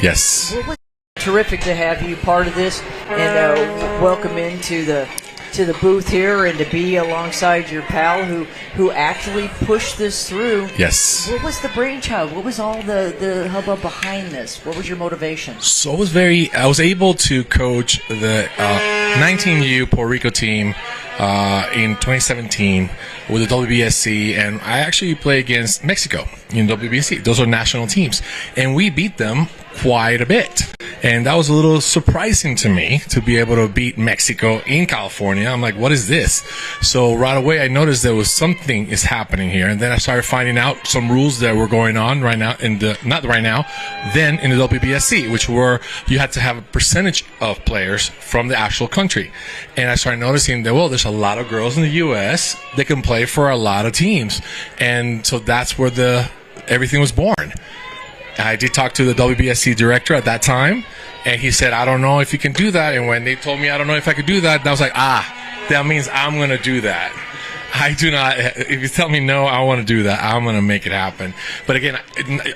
Yes. Well, it's terrific to have you part of this and welcome into the booth here and to be alongside your pal who actually pushed this through. Yes. What was the brainchild? What was all the hubbub behind this? What was your motivation? So I was able to coach the 19U Puerto Rico team in 2017 with the WBSC, and I actually play against Mexico in WBSC. Those are national teams, and we beat them quite a bit. And that was a little surprising to me to be able to beat Mexico in California. I'm like, what is this? So right away, I noticed there was something is happening here. And then I started finding out some rules that were going on right now then in the WBSC, which were you had to have a percentage of players from the actual country. And I started noticing that, well, there's a lot of girls in the U.S. that can play for a lot of teams. And so that's where everything was born. I did talk to the WBSC director at that time, and he said, I don't know if you can do that. And when they told me I don't know if I could do that, I was like, that means I'm going to do that. I do not. If you tell me no, I want to do that, I'm going to make it happen. But again,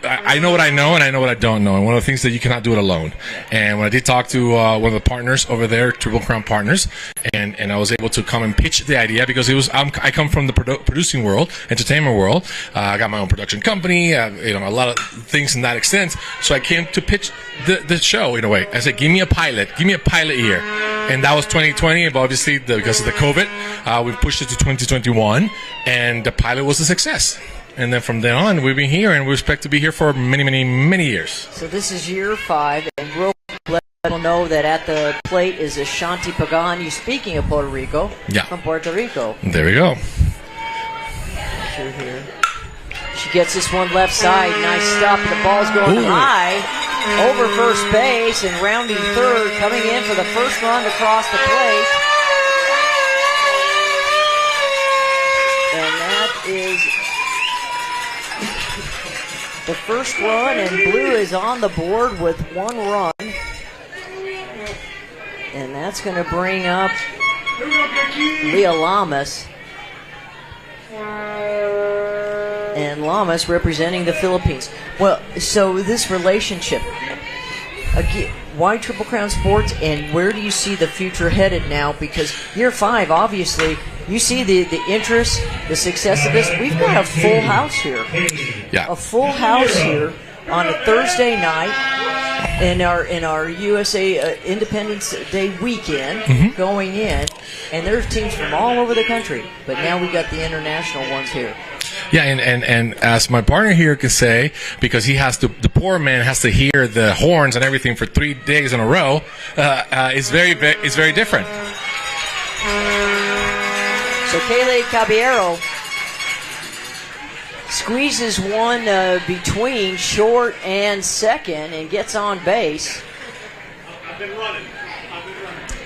I know what I know, and I know what I don't know. And one of the things that you cannot do it alone. And when I did talk to one of the partners over there, Triple Crown Partners, and I was able to come and pitch the idea because I come from the producing world, entertainment world. I got my own production company, a lot of things in that extent. So I came to pitch the show in a way. I said, give me a pilot year. And that was 2020, but obviously because of the COVID, we pushed it to 2021, and the pilot was a success. And then from then on, we've been here, and we expect to be here for many, many, many years. So this is year 5, and real let people know that at the plate is Ashanti Pagani, speaking of Puerto Rico, from Puerto Rico. There we go. Sure here. She gets this one left side. Nice stop. The ball's going high over first base and rounding third, coming in for the first run across the plate. And that is the first run, and Blue is on the board with 1 run. And that's going to bring up Leah Lamas. And Lamas representing the Philippines. Well, so this relationship, again, why Triple Crown Sports, and where do you see the future headed now? Because year 5, obviously, you see the interest, the success of this. We've got a full house here. Yeah. A full house here on a Thursday night in our USA Independence Day weekend going in, and there's teams from all over the country. But now we got the international ones here. Yeah, and as my partner here could say, because he has to, the poor man has to hear the horns and everything for 3 days in a row, it's very different. So Kaylee Caballero squeezes one between short and second and gets on base.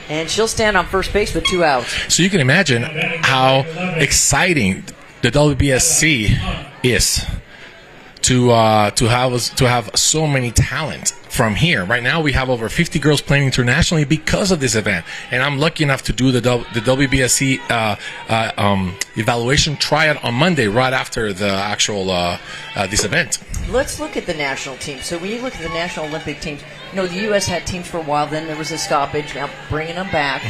And she'll stand on first base with 2 outs. So you can imagine how exciting the WBSC is to have so many talent from here. Right now we have over 50 girls playing internationally because of this event, and I'm lucky enough to do the WBSC evaluation tryout on Monday right after the actual this event. Let's look at the national team. So when you look at the National Olympic teams, the U.S. had teams for a while, then there was a stoppage, now bringing them back.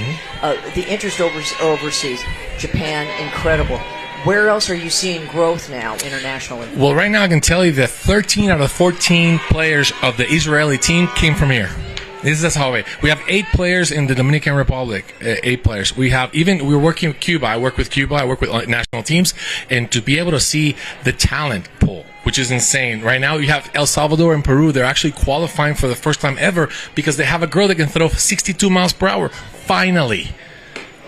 The interest overseas, Japan, incredible. Where else are you seeing growth now internationally? Well, right now I can tell you that 13 out of 14 players of the Israeli team came from here. This is how we have 8 players in the Dominican Republic. 8 players. We're working with Cuba. I work with Cuba. I work with national teams, and to be able to see the talent pool, which is insane. Right now you have El Salvador and Peru. They're actually qualifying for the first time ever because they have a girl that can throw 62 miles per hour. Finally.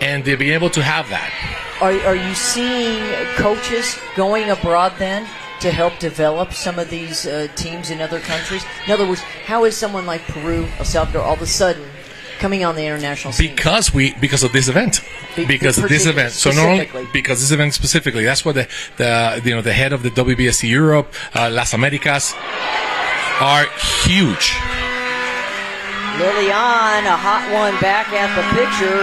And they'll be able to have that. Are you seeing coaches going abroad then to help develop some of these teams in other countries? In other words, how is someone like Peru, El Salvador, all of a sudden coming on the international scene? Because of this event. Because of this event. So not only because this event specifically. That's what the head of the WBSC Europe, Las Americas, are huge. Lilian, a hot one back at the picture.